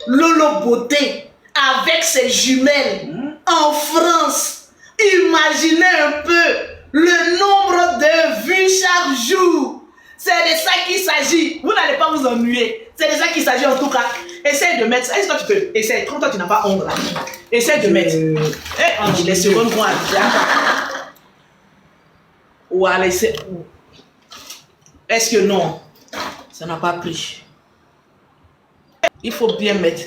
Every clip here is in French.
Lolo Beauté avec ses jumelles en France. Imaginez un peu le nombre de vues chaque jour. C'est de ça qu'il s'agit. Vous n'allez pas vous ennuyer. C'est de ça qu'il s'agit en tout cas. Essaye de mettre. Est-ce que tu peux? Essaye. Comme toi, tu n'as pas honte là. Essaye de mettre. Les secondes vont arriver. Voilà. Est-ce que non? Ça n'a pas pris. Il faut bien mettre.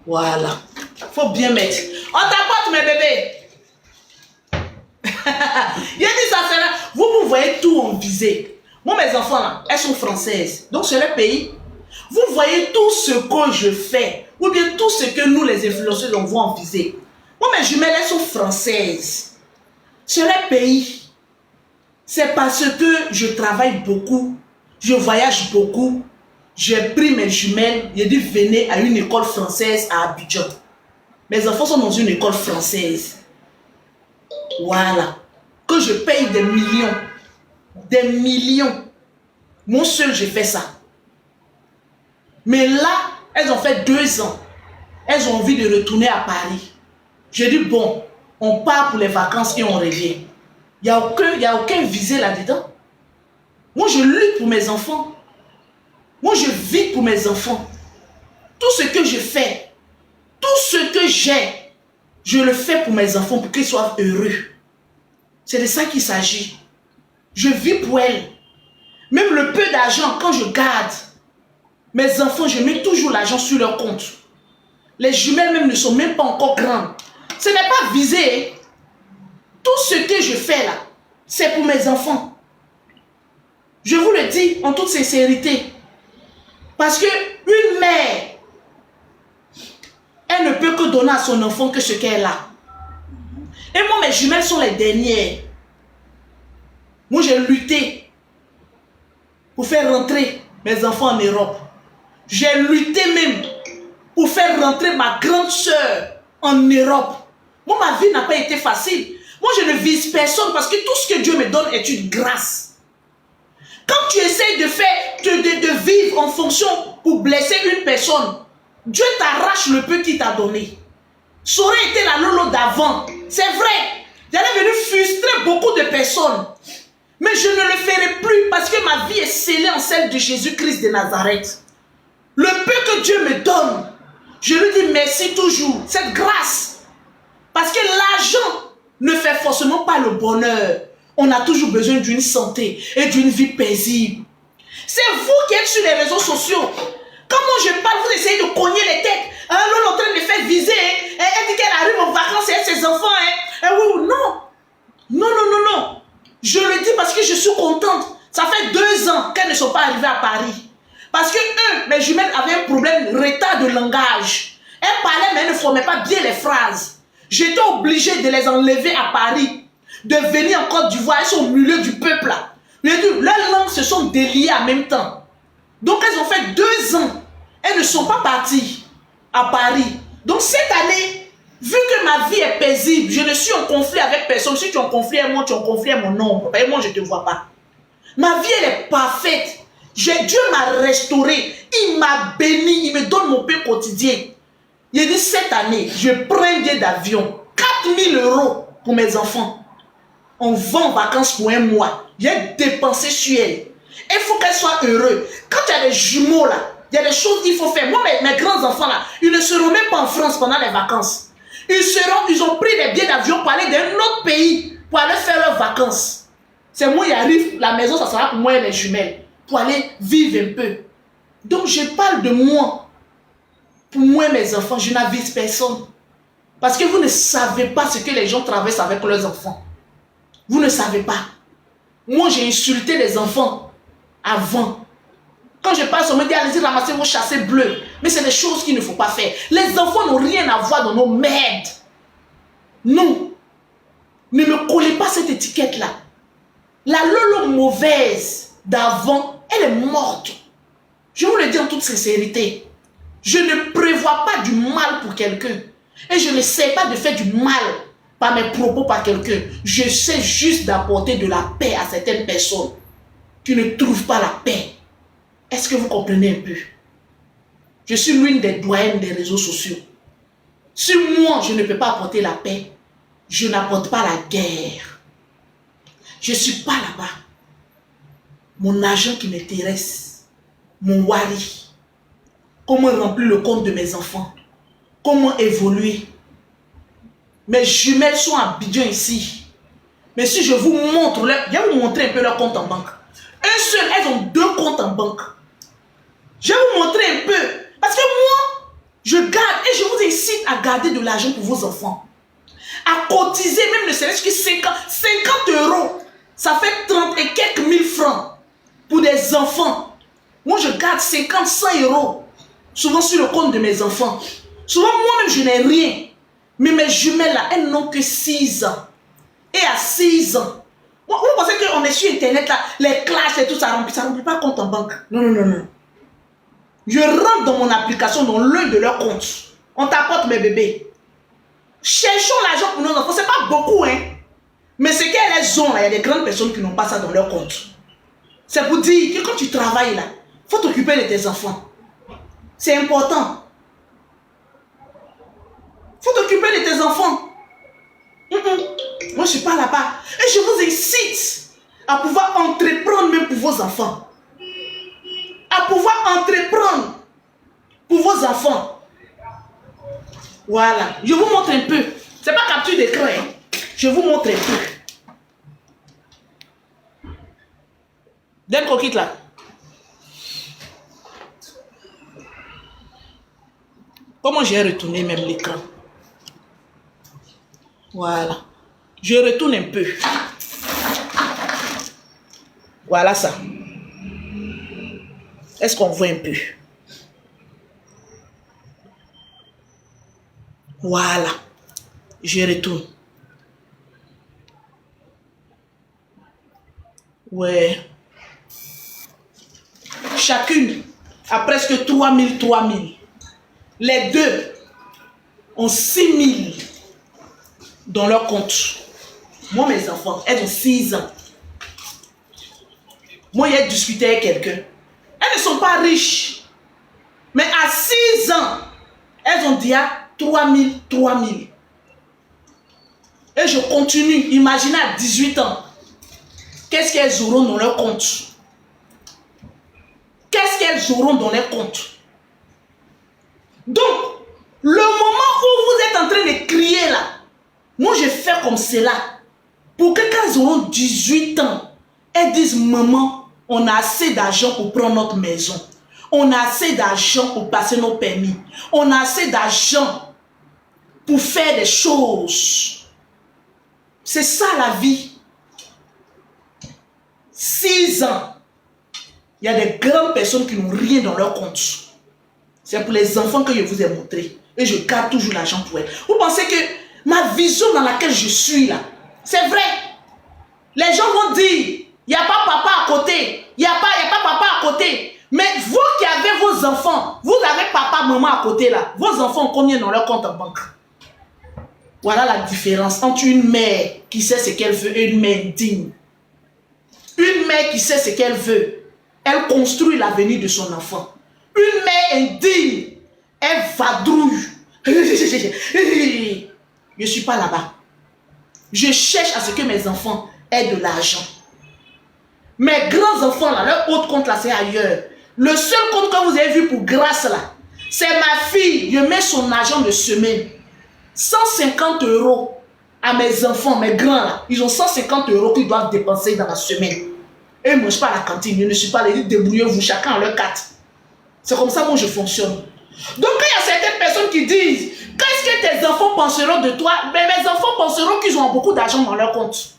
Voilà. Il faut bien mettre. On t'apporte mes bébés. Il a dit ça, c'est là. Vous voyez tout en visée. Moi, mes enfants, là, elles sont françaises. Donc, c'est le pays. Vous voyez tout ce que je fais. Ou bien tout ce que nous, les influenceurs, on voit en visée. Moi, mes jumelles, elles sont françaises. C'est le pays. C'est parce que je travaille beaucoup. Je voyage beaucoup. J'ai pris mes jumelles. J'ai dit, venez à une école française à Abidjan. Mes enfants sont dans une école française. Voilà. Que je paye des millions. Des millions. Moi seul, j'ai fait ça. Mais là, elles ont fait 2 ans. Elles ont envie de retourner à Paris. J'ai dit, bon, on part pour les vacances et on revient. Il n'y a aucun visé là-dedans. Moi, je lutte pour mes enfants. Moi, je vis pour mes enfants. Tout ce que je fais, tout ce que j'ai, je le fais pour mes enfants, pour qu'ils soient heureux. C'est de ça qu'il s'agit. Je vis pour elles. Même le peu d'argent, quand je garde, mes enfants, je mets toujours l'argent sur leur compte. Les jumelles même ne sont même pas encore grandes. Ce n'est pas visé. Tout ce que je fais là, c'est pour mes enfants. Je vous le dis en toute sincérité. Parce que une mère, elle ne peut que donner à son enfant que ce qu'elle a. Et moi, mes jumelles sont les dernières. Moi, j'ai lutté pour faire rentrer mes enfants en Europe. J'ai lutté même pour faire rentrer ma grande soeur en Europe. Moi, ma vie n'a pas été facile. Moi, je ne vise personne parce que tout ce que Dieu me donne est une grâce. Quand tu essaies de vivre en fonction pour blesser une personne, Dieu t'arrache le peu qu'il t'a donné. Ça aurait été la Lolo d'avant. C'est vrai. J'allais venir frustrer beaucoup de personnes. Mais je ne le ferai plus parce que ma vie est scellée en celle de Jésus-Christ de Nazareth. Le peu que Dieu me donne, je lui dis merci toujours. Cette grâce. Parce que l'argent ne fait forcément pas le bonheur. On a toujours besoin d'une santé et d'une vie paisible. C'est vous qui êtes sur les réseaux sociaux. Quand moi je parle, vous essayez de cogner les têtes. L'autre en train de faire viser. Elle dit qu'elle arrive en vacances et elle ses enfants. Oui, non. Non. Je le dis parce que je suis contente. Ça fait 2 ans qu'elles ne sont pas arrivées à Paris. Parce que eux, mes jumelles avaient un problème, retard de langage. Elles parlaient mais elles ne formaient pas bien les phrases. J'étais obligée de les enlever à Paris. De venir en Côte d'Ivoire, elles sont au milieu du peuple là. Leurs langues se sont déliées en même temps. Donc elles ont fait 2 ans. Elles ne sont pas parties à Paris. Donc cette année, vu que ma vie est paisible, je ne suis en conflit avec personne. Si tu es en conflit avec moi, tu es en conflit avec mon ombre. Et moi, je ne te vois pas. Ma vie, elle est parfaite. Dieu m'a restauré. Il m'a béni. Il me donne mon pain quotidien. Il a dit cette année, je prends un billet d'avion. 4 000 € pour mes enfants. On va en vacances pour 1 mois. J'ai dépensé sur elle. Il faut qu'elle soit heureuse. Quand il y a des jumeaux là, il y a des choses qu'il faut faire. Moi, mes grands enfants là, ils ne seront même pas en France pendant les vacances. Ils ont pris des billets d'avion pour aller dans un autre pays pour aller faire leurs vacances. C'est moi qui arrive, la maison ça sera pour moi et les jumelles. Pour aller vivre un peu. Donc je parle de moi. Pour moi et mes enfants, je n'avise personne. Parce que vous ne savez pas ce que les gens traversent avec leurs enfants. Vous ne savez pas. Moi, j'ai insulté les enfants avant. Quand je passe, on me dit, allez-y, ramassez vos chassés bleus. Mais c'est des choses qu'il ne faut pas faire. Les enfants n'ont rien à voir dans nos merdes. Non. Ne me collez pas cette étiquette-là. La Lolo mauvaise d'avant, elle est morte. Je vous le dis en toute sincérité. Je ne prévois pas du mal pour quelqu'un. Et je ne sais pas de faire du mal par mes propos par quelqu'un. Je sais juste d'apporter de la paix à certaines personnes qui ne trouvent pas la paix. Est-ce que vous comprenez un peu? Je suis l'une des doyennes des réseaux sociaux. Si moi, je ne peux pas apporter la paix, je n'apporte pas la guerre. Je ne suis pas là-bas. Mon argent qui m'intéresse, mon wari, comment remplir le compte de mes enfants, comment évoluer. Mes jumelles sont à Abidjan ici. Mais si je vous montre, je vais vous montrer un peu leur compte en banque. Un seul, elles ont 2 comptes en banque. Je vais vous montrer un peu. Parce que moi, je garde et je vous incite à garder de l'argent pour vos enfants. À cotiser, même ne serait-ce que 50 €. Ça fait 30 et quelques mille francs pour des enfants. Moi, je garde 50, 100 €. Souvent sur le compte de mes enfants. Souvent, moi-même, je n'ai rien. Mais mes jumelles, là, elles n'ont que 6 ans. Et à 6 ans, vous pensez qu'on est sur Internet, là, les classes et tout, ça ne remplit pas compte en banque. Non, non, non, non. Je rentre dans mon application, dans l'un de leurs comptes. On t'apporte mes bébés. Cherchons l'argent pour nos enfants. Ce n'est pas beaucoup, hein. Mais ce qu'elles ont, là, il y a des grandes personnes qui n'ont pas ça dans leur compte. C'est pour dire que quand tu travailles, là, il faut t'occuper de tes enfants. C'est important. Il faut t'occuper de tes enfants. Moi, je ne suis pas là-bas. Et je vous incite à pouvoir entreprendre même pour vos enfants. À pouvoir entreprendre pour vos enfants. Voilà. Je vous montre un peu. Ce n'est pas capture d'écran. Hein. Je vous montre un peu. Dès qu'on quitte là. Comment j'ai retourné même l'écran? Voilà. Je retourne un peu. Voilà ça. Est-ce qu'on voit un peu? Voilà. Je retourne. Ouais. Chacune a presque 3000. Les deux ont 6000 dans leur compte. Moi, mes enfants, elles ont 6 ans. Moi, j'ai discuté avec quelqu'un. Elles ne sont pas riches. Mais à 6 ans, elles ont déjà 3000. Et je continue. Imaginez à 18 ans. Qu'est-ce qu'elles auront dans leur compte? Qu'est-ce qu'elles auront dans leur compte? Donc, le moment où vous êtes en train de crier là, moi je fais comme cela. Pour que quand elles auront 18 ans, elles disent, maman, on a assez d'argent pour prendre notre maison. On a assez d'argent pour passer nos permis. On a assez d'argent pour faire des choses. C'est ça la vie. 6 ans. Il y a des grandes personnes qui n'ont rien dans leur compte. C'est pour les enfants que je vous ai montré. Et je garde toujours l'argent pour elles. Vous pensez que ma vision dans laquelle je suis là, c'est vrai. Les gens vont dire, il n'y a pas papa à côté. Il n'y a pas papa à côté. Mais vous qui avez vos enfants, vous avez papa, maman à côté là. Vos enfants ont combien dans leur compte en banque? Voilà la différence entre une mère qui sait ce qu'elle veut et une mère digne. Une mère qui sait ce qu'elle veut, elle construit l'avenir de son enfant. Une mère indigne, elle vadrouille. Je ne suis pas là-bas. Je cherche à ce que mes enfants aient de l'argent. Mes grands-enfants, là, leur autre compte, là, c'est ailleurs. Le seul compte que vous avez vu pour grâce, là, c'est ma fille. Je mets son argent de semaine. 150 € à mes enfants, mes grands, là. Ils ont 150 € qu'ils doivent dépenser dans la semaine. Et ils ne mangent pas à la cantine. Je ne suis pas là. Ils disent, débrouillez-vous, chacun à leur carte. C'est comme ça que moi je fonctionne. Donc quand il y a certaines personnes qui disent, qu'est-ce que tes enfants penseront de toi? Mais mes enfants penseront qu'ils ont beaucoup d'argent dans leur compte.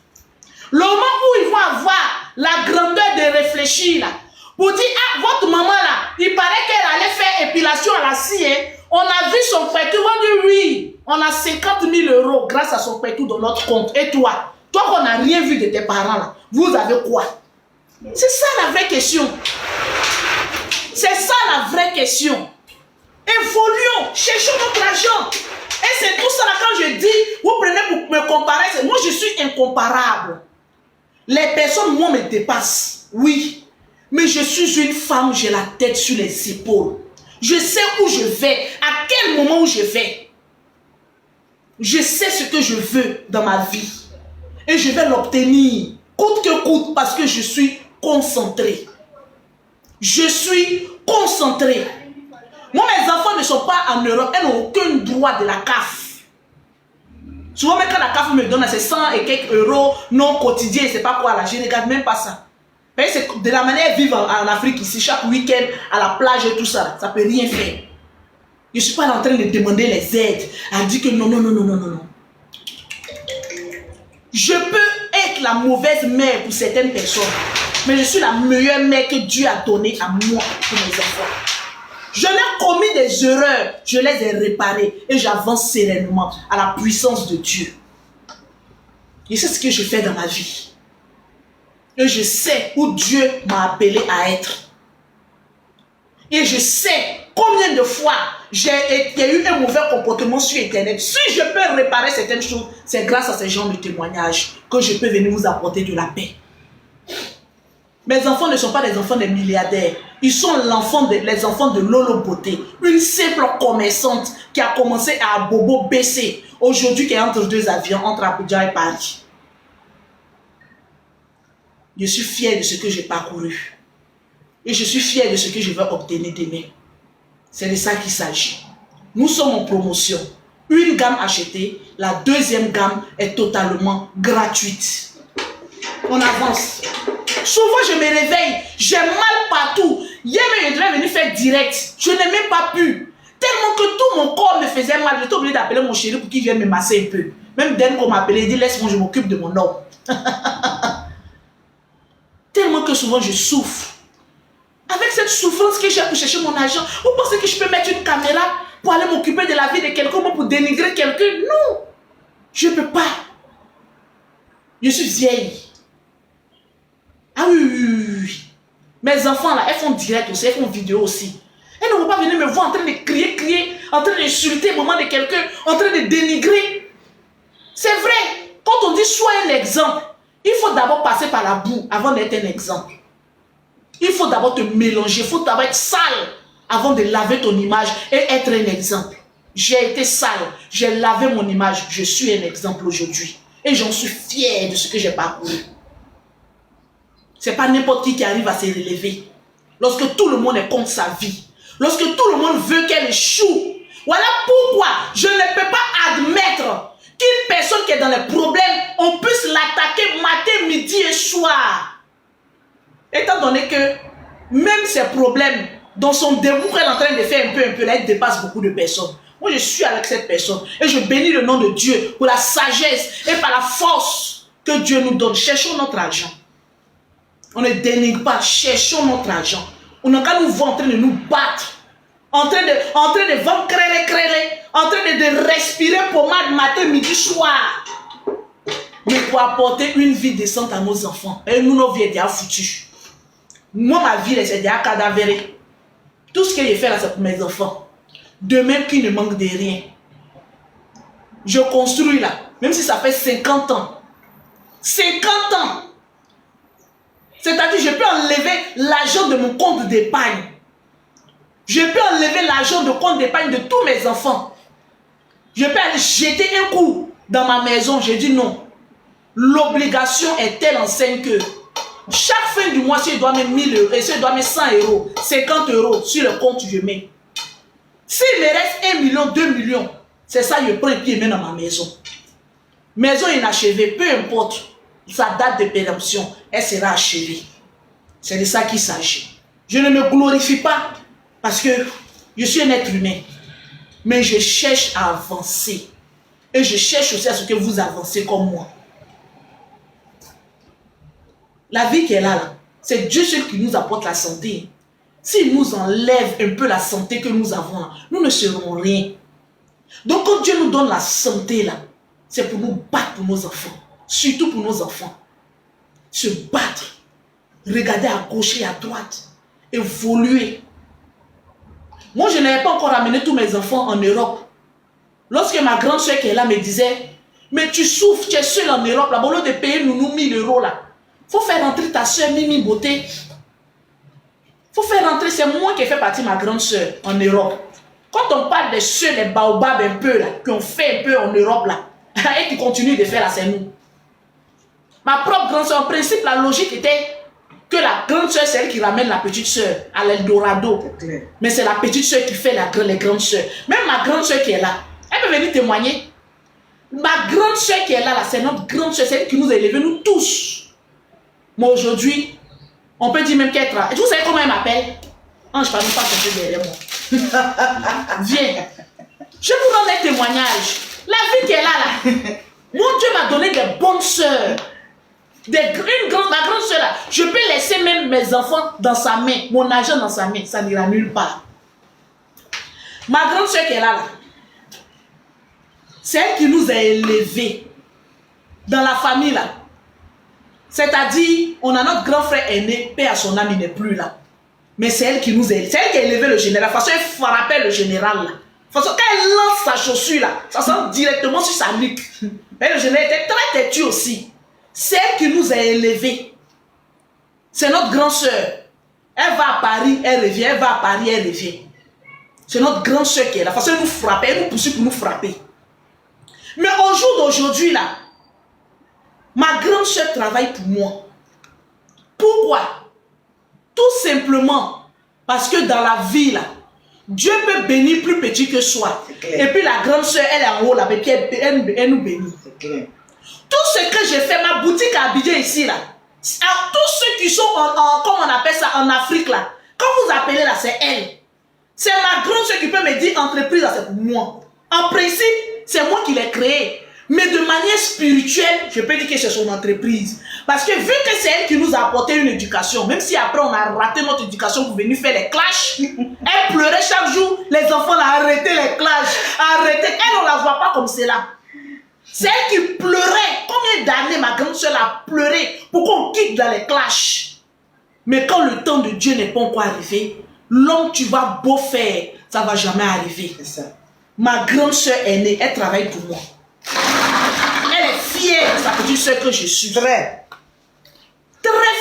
Le moment où ils vont avoir la grandeur de réfléchir là, pour dire, ah, votre maman là, il paraît qu'elle allait faire épilation à la scie, hein? On a vu son pétou, on dit oui, on a 50 000 € grâce à son pétou dans notre compte. Et toi qu'on n'a rien vu de tes parents là, vous avez quoi? C'est ça la vraie question. C'est ça la vraie question. Évoluons, cherchons notre argent. Et c'est tout ça là, quand je dis, vous prenez pour me comparer, moi je suis incomparable. Les personnes, moi, me dépassent. Oui. Mais je suis une femme, j'ai la tête sur les épaules. Je sais où je vais, à quel moment où je vais. Je sais ce que je veux dans ma vie. Et je vais l'obtenir, coûte que coûte, parce que je suis concentré. Je suis concentré. Moi, mes enfants ne sont pas en Europe, elles n'ont aucun droit de la CAF. Souvent, même quand la CAF me donne ces 100 et quelques euros non quotidiens, c'est pas quoi là, je ne regarde même pas ça. C'est de la manière de vivre en Afrique ici, chaque week-end, à la plage et tout ça, ça ne peut rien faire. Je ne suis pas en train de demander les aides. Elle dit que non, non, non, non, non, non. Je peux être la mauvaise mère pour certaines personnes, mais je suis la meilleure mère que Dieu a donnée à moi pour mes enfants. Je l'ai commis des erreurs, je les ai réparées et j'avance sereinement à la puissance de Dieu. Et c'est ce que je fais dans ma vie. Et je sais où Dieu m'a appelé à être. Et je sais combien de fois j'ai eu un mauvais comportement sur Internet. Si je peux réparer certaines choses, c'est grâce à ces genres de témoignages que je peux venir vous apporter de la paix. Mes enfants ne sont pas les enfants des milliardaires. Ils sont les enfants de Lolo Beauté. Une simple commerçante qui a commencé à Bobo BC. Aujourd'hui qui est entre deux avions, entre Abuja et Paris. Je suis fier de ce que j'ai parcouru. Et je suis fier de ce que je vais obtenir demain. C'est de ça qu'il s'agit. Nous sommes en promotion. Une gamme achetée, la deuxième gamme est totalement gratuite. On avance. Souvent je me réveille, j'ai mal partout. Hier je devais venir faire direct. Je n'ai même pas pu. Tellement que tout mon corps me faisait mal. J'étais obligé d'appeler mon chéri pour qu'il vienne me masser un peu. Même dès qu'on m'appelait, il dit laisse-moi, je m'occupe de mon homme. Tellement que souvent je souffre. Avec cette souffrance que j'ai pour chercher mon argent, vous pensez que je peux mettre une caméra pour aller m'occuper de la vie de quelqu'un, pour dénigrer quelqu'un? Non, je ne peux pas. Je suis vieille. Ah oui, oui, oui, oui. Mes enfants là, elles font direct aussi, elles font vidéo aussi. Elles ne vont pas venir me voir en train de crier, en train d'insulter le moment de quelqu'un, en train de dénigrer. C'est vrai, quand on dit sois un exemple, il faut d'abord passer par la boue avant d'être un exemple. Il faut d'abord te mélanger, il faut d'abord être sale avant de laver ton image et être un exemple. J'ai été sale, j'ai lavé mon image, je suis un exemple aujourd'hui. Et j'en suis fier de ce que j'ai parcouru. Ce n'est pas n'importe qui arrive à se relever. Lorsque tout le monde est contre sa vie, lorsque tout le monde veut qu'elle échoue. Voilà pourquoi je ne peux pas admettre qu'une personne qui est dans les problèmes, on puisse l'attaquer matin, midi et soir. Étant donné que même ces problèmes, dans son dévou qu'elle est en train de faire un peu, là, elle dépasse beaucoup de personnes. Moi, je suis avec cette personne et je bénis le nom de Dieu pour la sagesse et par la force que Dieu nous donne. Cherchons notre argent. On ne dénigre pas, cherchons notre argent. On n'a qu'à nous voir en train de nous battre, en train de vendre crélé, en train de respirer pommade matin, midi, soir. Mais pour apporter une vie décente à nos enfants. Et nous, nos vies sont déjà foutues. Moi, ma vie, c'est déjà cadavéré. Tout ce que je fais là, c'est pour mes enfants. Demain, qu'ils ne manquent de rien. Je construis là, même si ça fait 50 ans. 50 ans. C'est-à-dire, je peux enlever l'argent de mon compte d'épargne. Je peux enlever l'argent de compte d'épargne de tous mes enfants. Je peux aller jeter un coup dans ma maison. J'ai dit non. L'obligation est telle enseigne que chaque fin du mois, si je dois mettre 1000 euros, et si je dois mettre 100 euros, 50 euros sur le compte, je mets. S'il me reste 1 million, 2 millions, c'est ça, je prends et puis je mets dans ma maison. Maison inachevée, peu importe sa date de péremption, elle sera achevée. C'est de ça qu'il s'agit. Je ne me glorifie pas parce que je suis un être humain. Mais je cherche à avancer. Et je cherche aussi à ce que vous avancez comme moi. La vie qui est là, c'est Dieu seul qui nous apporte la santé. S'il nous enlève un peu la santé que nous avons là, nous ne serons rien. Donc quand Dieu nous donne la santé là, c'est pour nous battre pour nos enfants. Surtout pour nos enfants. Se battre. Regarder à gauche et à droite. Évoluer. Moi, je n'avais pas encore amené tous mes enfants en Europe. Lorsque ma grande soeur qui est là me disait, mais tu souffres, tu es seule en Europe, là, au lieu de payer nous 1000 euros là. Il faut faire rentrer ta soeur Mimi Beauté. faut faire rentrer, c'est moi qui ai fait partie de ma grande soeur en Europe. Quand on parle des soeurs, des baobabs un peu là, qui ont fait un peu en Europe là, et qui continuent de faire là, c'est nous. Ma propre grande soeur, en principe, la logique était que la grande soeur, c'est elle qui ramène la petite soeur à l'Eldorado. Mais c'est la petite soeur qui fait les grandes soeurs. Même ma grande soeur qui est là, elle peut venir témoigner. Ma grande soeur qui est là, c'est notre grande soeur, c'est elle qui nous a élevés, nous tous. Moi aujourd'hui, on peut dire même qu'elle travaille. Vous savez comment elle m'appelle? Ange, pas chercher derrière moi. Viens. Je vous donne un témoignage. La vie qu'elle a là. Mon Dieu m'a donné des bonnes soeurs. Ma grande soeur là. Je peux laisser même mes enfants dans sa main. Mon argent dans sa main. Ça n'ira nulle part. Ma grande soeur qui est là. C'est elle qui nous a élevés. Dans la famille là. C'est-à-dire, on a notre grand frère aîné, paix à son âme, il n'est plus là. Mais c'est elle qui nous a élevés. C'est elle qui a élevé le général. De toute façon, elle frappait le général là. De toute façon, quand elle lance sa chaussure là, ça sent directement sur sa nuque. Mais le général était très têtu aussi. C'est elle qui nous a élevés. C'est notre grande soeur. Elle va à Paris, elle revient. Elle va à Paris, elle revient. C'est notre grande soeur qui est là. De toute façon, elle nous frappait, elle nous poursuit pour nous frapper. Mais au jour d'aujourd'hui là, ma grande soeur travaille pour moi. Pourquoi? Tout simplement parce que dans la vie, là, Dieu peut bénir plus petit que soi. Et puis la grande soeur, elle est en haut, là, et puis elle nous bénit. Tout ce que j'ai fait, ma boutique à Abidjan ici, là, tous ceux qui sont, comme on appelle ça, en Afrique, là, quand vous appelez là, c'est elle. C'est ma grande soeur qui peut me dire entreprise, là, c'est pour moi. En principe, c'est moi qui l'ai créée. Mais de manière spirituelle, je peux dire que c'est son entreprise. Parce que vu que c'est elle qui nous a apporté une éducation, même si après on a raté notre éducation pour venir faire les clashs, elle pleurait chaque jour, les enfants l'ont arrêté les clashs, arrêté. Elle, on ne la voit pas comme cela. C'est elle qui pleurait. Combien d'années ma grande soeur a pleuré pour qu'on quitte dans les clashs? Mais quand le temps de Dieu n'est pas encore arrivé, l'homme tu vas beau faire, ça ne va jamais arriver. Ça. Ma grande soeur aînée, elle travaille pour moi. Elle est fière de sa petite soeur que je suis. Très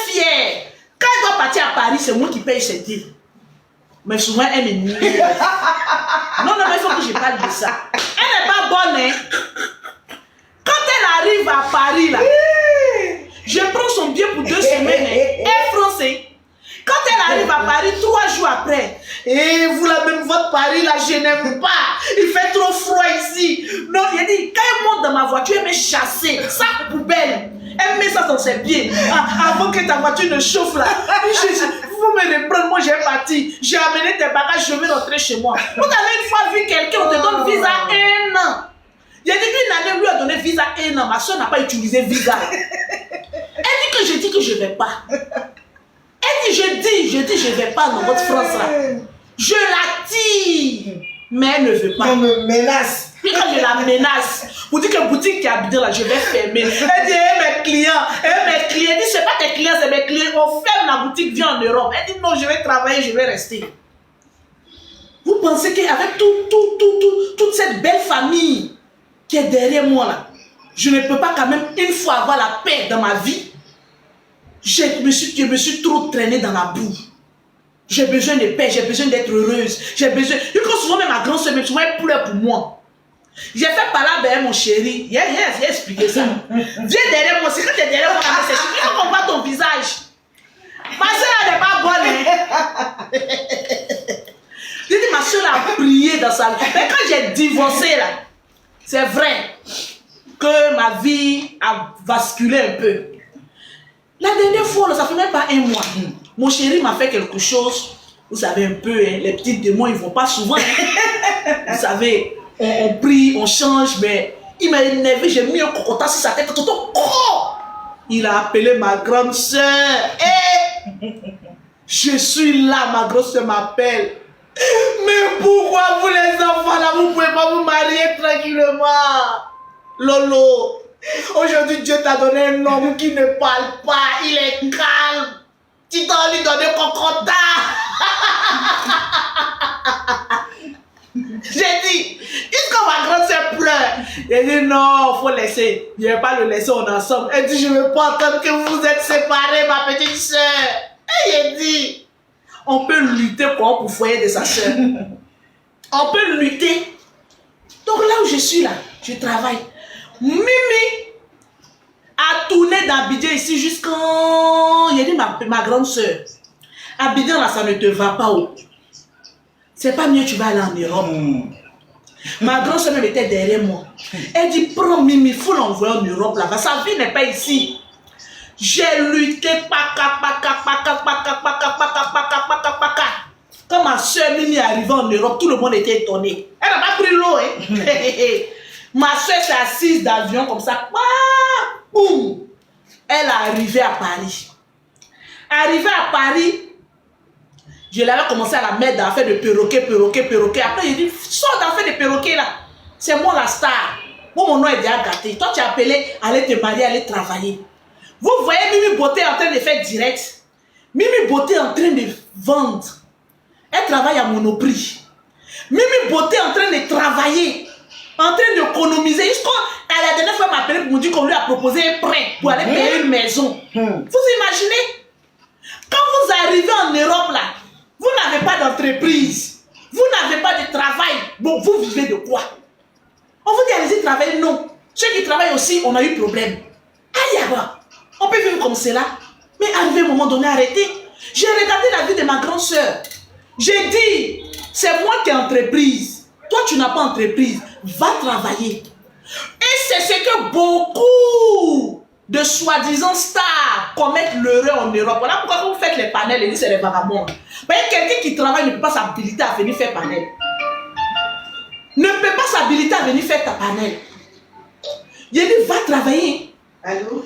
fière. Quand elle doit partir à Paris, c'est moi qui paye ses deals. Mais souvent, elle me nie. Non, mais il faut que je parle de ça. Elle n'est pas bonne, hein. Quand elle arrive à Paris, là, je prends son billet pour 2 semaines, hein. Air français. Quand elle arrive à Paris, 3 jours après, et vous la même votre Paris là, je n'aime pas. Il fait trop froid ici. Non, il a dit, quand elle monte dans ma voiture, elle me chasser. Sac poubelle. Elle met ça dans ses pieds. Avant que ta voiture ne chauffe là. Vous me reprendre, moi j'ai parti. J'ai amené tes bagages, je vais rentrer chez moi. Vous avez une fois vu quelqu'un, on te donne visa 1 an. Il a dit qu'une année lui a donné visa 1 an. Ma soeur n'a pas utilisé visa. Elle dit que je dis que je ne vais pas. Elle dit, je dis, je ne vais pas dans votre France là. Je la tire. Mais elle ne veut pas. Elle me menace. Puis quand je la menace, vous dites que boutique qui est habitée là, je vais fermer. Elle dit, mes clients, elle dit, c'est pas tes clients, c'est mes clients. On ferme la boutique, viens en Europe. Elle dit, non, je vais travailler, je vais rester. Vous pensez qu'avec toute cette belle famille qui est derrière moi là, je ne peux pas quand même une fois avoir la paix dans ma vie? Je me suis trop traînée dans la boue. J'ai besoin de paix, j'ai besoin d'être heureuse. J'ai besoin. Et quand souvent, même ma grande soeur, souvent, elle pleure pour moi. J'ai fait parler derrière mon chéri. Il a expliqué ça. Viens derrière moi. C'est quand tu es derrière moi, c'est chiant. Il faut qu'on voit ton visage. Ma soeur, elle n'est pas bonne. Hein? J'ai dit, ma soeur a prié dans sa vie. Mais quand j'ai divorcé, là, c'est vrai que ma vie a basculé un peu. La dernière fois, ça fait même pas 1 mois. Mon chéri m'a fait quelque chose. Vous savez un peu, hein, les petits démons, ils ne vont pas souvent. Vous savez, on prie, on change, mais il m'a énervé, j'ai mis un cocotin sur sa tête. Il a appelé ma grande soeur. Je suis là, ma grande soeur m'appelle. Mais pourquoi vous les enfants là, vous ne pouvez pas vous marier tranquillement? Lolo. Aujourd'hui, Dieu t'a donné un homme qui ne parle pas, il est calme. Tu dois lui donner cocotin. J'ai dit, est-ce que ma grande soeur pleure? J'ai dit non, il faut laisser. Je ne vais pas le laisser, on est ensemble. Elle dit, je ne veux pas entendre que vous vous êtes séparés, ma petite soeur. Et j'ai dit, on peut lutter pour le foyer de sa soeur. On peut lutter. Donc là où je suis là, je travaille. Mimi a tourné d'Abidjan ici jusqu'en... Il a dit ma grande soeur. Abidjan là, ça ne te va pas où. C'est pas mieux, tu vas aller en Europe. Ma grande soeur même était derrière moi. Elle dit, prends Mimi, il faut l'envoyer en Europe là-bas. Sa vie n'est pas ici. J'ai lutté, Quand ma soeur Mimi est arrivée en Europe, tout le monde était étonné. Elle n'a pas pris l'eau, hein. Ma soeur s'est assise d'avion comme ça. Boum. Elle est arrivée à Paris. Arrivée à Paris, je l'avais commencé à la mettre dans l'affaire de perroquet. Après, il dit, sors dans l'affaire de perroquet là. C'est moi la star. Moi, mon nom est déjà gâté. Toi, tu es appelé, aller te marier, aller travailler. Vous voyez Mimi Beauté en train de faire direct. Mimi Beauté en train de vendre. Elle travaille à Monoprix. Mimi Beauté en train de travailler. En train d'économiser. Jusqu'à la dernière fois, elle m'a appelé pour me dire qu'on lui a proposé un prêt pour aller payer une maison. Vous imaginez? Quand vous arrivez en Europe là, vous n'avez pas d'entreprise. Vous n'avez pas de travail. Bon, vous vivez de quoi? On vous dit allez-y travailler. Non. Ceux qui travaillent aussi, on a eu problème. Aïe, on peut vivre comme cela. Mais arrivé à un moment donné, arrêtez. J'ai regardé la vie de ma grande soeur. J'ai dit, c'est moi qui ai entreprise. Toi, tu n'as pas entreprise. Va travailler. Et c'est ce que beaucoup de soi-disant stars commettent l'erreur en Europe. Voilà pourquoi vous faites les panels et dites c'est les vagabonds. Mais quelqu'un qui travaille ne peut pas s'habiliter à venir faire panel. Ne peut pas s'habiliter à venir faire ta panel. Il dit, va travailler. Allô?